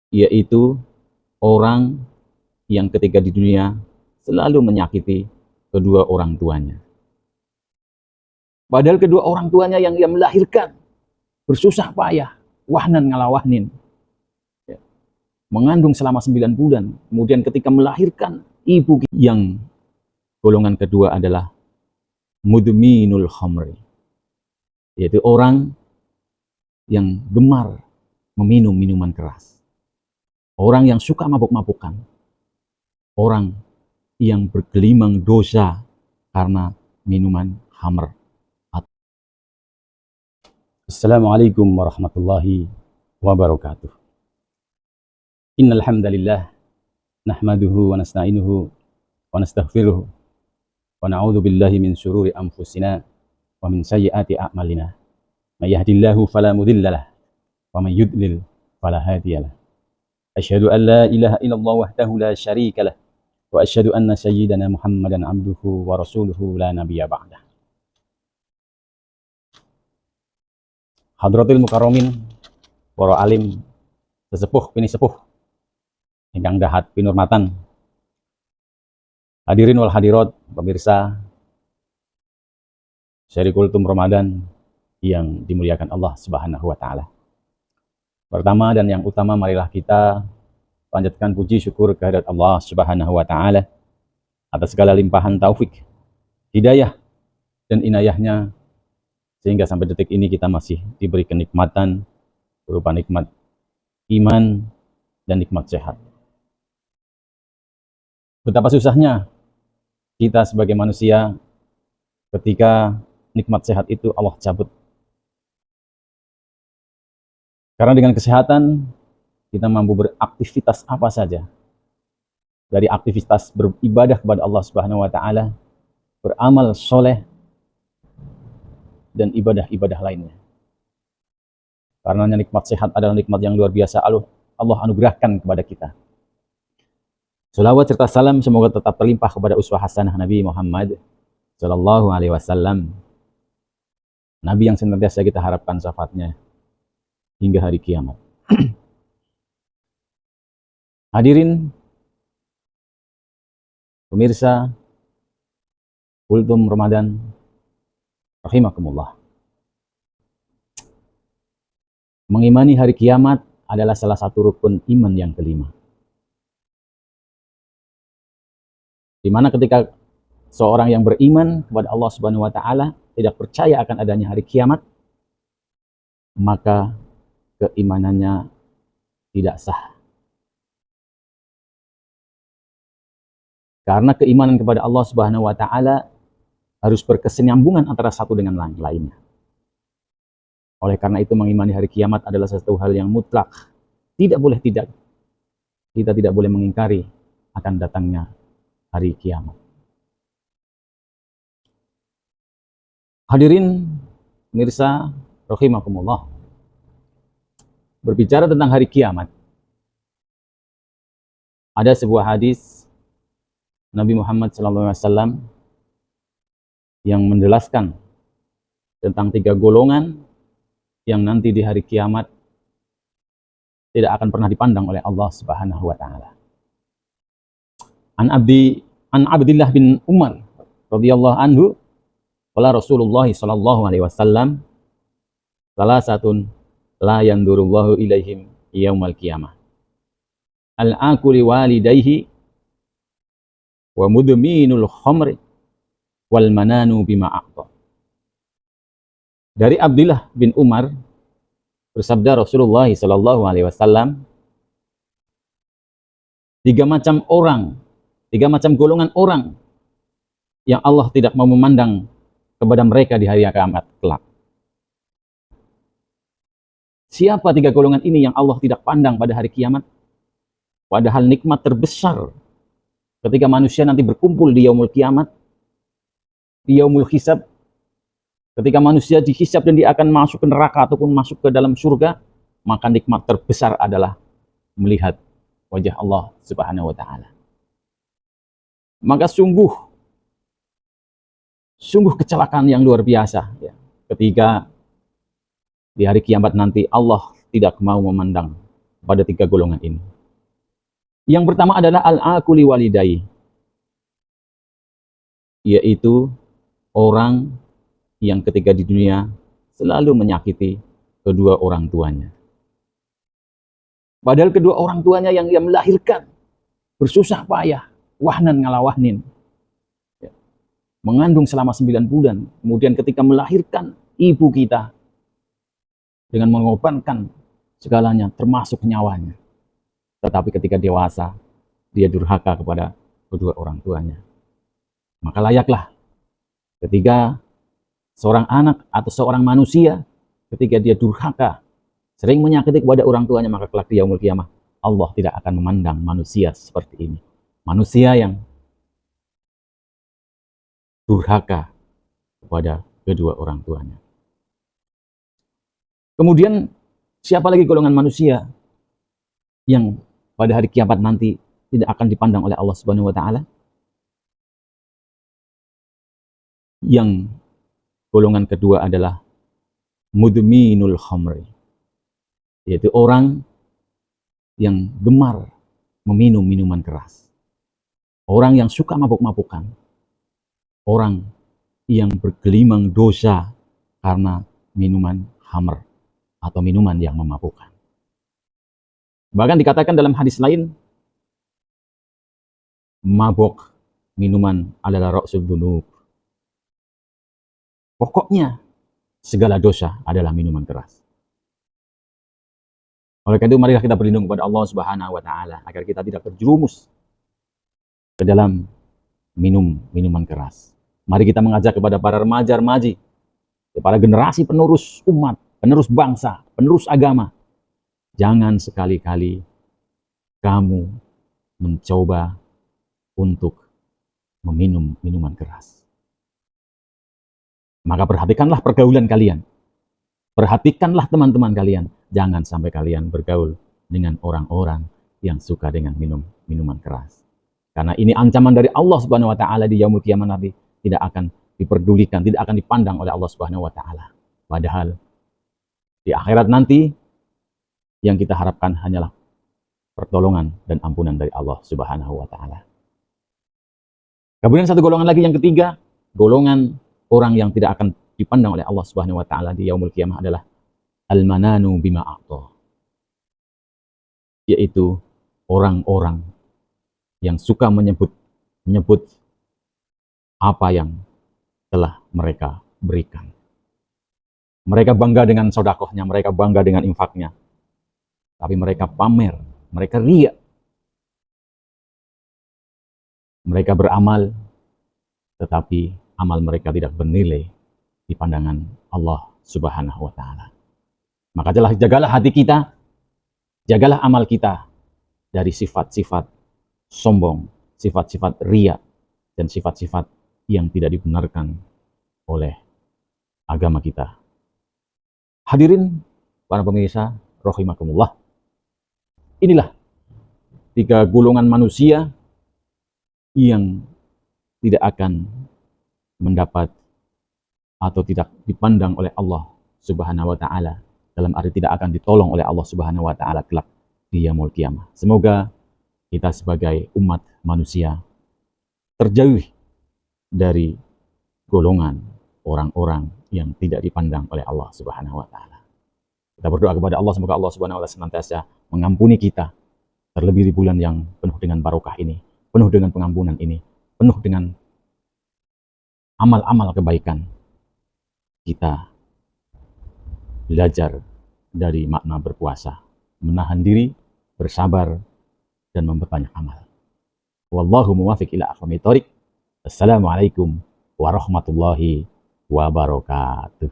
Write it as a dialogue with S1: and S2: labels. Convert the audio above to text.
S1: yaitu orang yang ketika di dunia selalu menyakiti kedua orang tuanya. Padahal kedua orang tuanya yang ia melahirkan bersusah payah, wahnan ngalawahnin, ya, mengandung selama 9 bulan. Kemudian ketika melahirkan, ibu yang golongan kedua adalah mudminul khamri, yaitu orang yang gemar meminum minuman keras, orang yang suka mabuk-mabukan, orang yang bergelimang dosa karena minuman khamr. Assalamualaikum warahmatullahi wabarakatuh. Innal hamdalillah nahmaduhu wa nasta'inuhu wa nastaghfiruh wa na'udzu billahi min syururi anfusina wa min sayyiati a'malina. May yahdihillahu fala mudhillalah wa may yudlil fala hadiyalah. Asyhadu an la ilaha illallah wahdahu la syarika lah wa asyhadu anna sayyidana Muhammadan abduhu wa rasuluhu la nabiyya ba'dah. Hadratil mukarramin, para alim, sesepuh pini sepuh, ingkang dahat pinurmatan, hadirin wal hadirat, pemirsa seri kultum Ramadan yang dimuliakan Allah Subhanahu wa Ta'ala. Pertama dan yang utama, marilah kita panjatkan puji syukur kehadirat Allah Subhanahu wa Ta'ala atas segala limpahan taufik, hidayah, dan inayahnya, sehingga sampai detik ini kita masih diberi kenikmatan berupa nikmat iman dan nikmat sehat. Betapa susahnya kita sebagai manusia ketika nikmat sehat itu Allah cabut. Karena dengan kesehatan kita mampu beraktivitas apa saja. Dari aktivitas beribadah kepada Allah Subhanahu wa Ta'ala, beramal soleh, dan ibadah-ibadah lainnya. Karena nikmat sehat adalah nikmat yang luar biasa Allah anugerahkan kepada kita. Shalawat serta salam semoga tetap terlimpah kepada uswah hasanah Nabi Muhammad Sallallahu Alaihi Wasallam, Nabi yang senantiasa kita harapkan syafaatnya hingga hari kiamat. Hadirin pemirsa kultum Ramadan rahimakumullah. Mengimani hari kiamat adalah salah satu rukun iman yang kelima. Di mana ketika seorang yang beriman kepada Allah Subhanahu wa Ta'ala tidak percaya akan adanya hari kiamat, maka keimanannya tidak sah. Karena keimanan kepada Allah Subhanahu wa Ta'ala harus berkesinambungan antara satu dengan lainnya. Oleh karena itu mengimani hari kiamat adalah satu hal yang mutlak. Tidak boleh tidak. Kita tidak boleh mengingkari akan datangnya hari kiamat. Hadirin pemirsa rahimakumullah. Berbicara tentang hari kiamat, ada sebuah hadis Nabi Muhammad SAW yang menjelaskan tentang 3 golongan yang nanti di hari kiamat tidak akan pernah dipandang oleh Allah Subhanahu wa Ta'ala. An Abdillah bin Umar radhiyallahu anhu, qala Rasulullah sallallahu alaihi wasallam, salah satun la yandurullahu ilaihim yaumal qiyamah. Al-aquli walidayhi wa mudminul khamri wal mananu bima a'ta. Dari Abdullah bin Umar bersabda Rasulullah sallallahu alaihi wasallam, 3 macam orang, 3 macam golongan orang yang Allah tidak mau memandang kepada mereka di hari kiamat kelak. Siapa 3 golongan ini yang Allah tidak pandang pada hari kiamat? Padahal nikmat terbesar ketika manusia nanti berkumpul di yaumul kiamat, di yaumul hisab, ketika manusia dihisab dan dia akan masuk ke neraka ataupun masuk ke dalam surga, maka nikmat terbesar adalah melihat wajah Allah Subhanahu wa Ta'ala. Maka sungguh kecelakaan yang luar biasa ya, ketika di hari kiamat nanti Allah tidak mau memandang pada tiga golongan ini. Yang pertama adalah al-aquli walidai, yaitu orang yang ketika di dunia selalu menyakiti kedua orang tuanya. Padahal kedua orang tuanya yang ia melahirkan bersusah payah, wahnan ngalawahnin, mengandung selama 9 bulan. Kemudian ketika melahirkan ibu kita dengan mengorbankan segalanya, termasuk nyawanya. Tetapi ketika dewasa, dia durhaka kepada kedua orang tuanya. Maka layaklah ketika seorang anak atau seorang manusia, ketika dia durhaka, sering menyakiti kepada orang tuanya, maka kelak di yaumul qiyamah, Allah tidak akan memandang manusia seperti ini. Manusia yang durhaka kepada kedua orang tuanya. Kemudian, siapa lagi golongan manusia yang pada hari kiamat nanti tidak akan dipandang oleh Allah Subhanahu wa taala? Yang golongan kedua adalah mudminul khamri, yaitu orang yang gemar meminum minuman keras, orang yang suka mabuk-mabukan, orang yang bergelimang dosa karena minuman khamr atau minuman yang memabukkan. Bahkan dikatakan dalam hadis lain, mabuk minuman adalah ra'sul dzunub. Pokoknya segala dosa adalah minuman keras. Oleh karena itu, marilah kita berlindung kepada Allah Subhanahu wa taala agar kita tidak terjerumus ke dalam minuman keras. Mari kita mengajak kepada para remaja-remaji, para generasi penerus umat, penerus bangsa, penerus agama. Jangan sekali-kali kamu mencoba untuk meminum minuman keras. Maka perhatikanlah pergaulan kalian. Perhatikanlah teman-teman kalian. Jangan sampai kalian bergaul dengan orang-orang yang suka dengan minuman keras. Karena ini ancaman dari Allah Subhanahu wa taala di yaumul qiyamah nanti, tidak akan diperdulikan, tidak akan dipandang oleh Allah Subhanahu wa taala. Padahal di akhirat nanti yang kita harapkan hanyalah pertolongan dan ampunan dari Allah Subhanahu wa taala. Kemudian satu golongan lagi yang ketiga, golongan orang yang tidak akan dipandang oleh Allah Subhanahu wa taala di yaumul qiyamah adalah al-mananu bima a'ta, yaitu orang-orang yang suka menyebut apa yang telah mereka berikan. Mereka bangga dengan sedekahnya, mereka bangga dengan infaknya. Tapi mereka pamer, mereka riya. Mereka beramal, tetapi amal mereka tidak bernilai di pandangan Allah Subhanahu wa taala. Maka jagalah hati kita, jagalah amal kita dari sifat-sifat sombong, sifat-sifat riya, dan sifat-sifat yang tidak dibenarkan oleh agama kita. Hadirin para pemirsa rahimakumullah, inilah tiga golongan manusia yang tidak akan mendapat atau tidak dipandang oleh Allah Subhanahu wa taala, dalam arti tidak akan ditolong oleh Allah Subhanahu wa taala kelak di yaumul qiyamah. Semoga kita sebagai umat manusia terjauh dari golongan orang-orang yang tidak dipandang oleh Allah Subhanahu wa taala. Kita berdoa kepada Allah, semoga Allah Subhanahu wa taala senantiasa mengampuni kita, terlebih di bulan yang penuh dengan barokah ini, penuh dengan pengampunan ini, penuh dengan amal-amal kebaikan. Kita belajar dari makna berpuasa, menahan diri, bersabar, dan memperbanyak amal. Wallahu muwaffiq ila aqwamit thoriq. Assalamualaikum warahmatullahi wabarakatuh.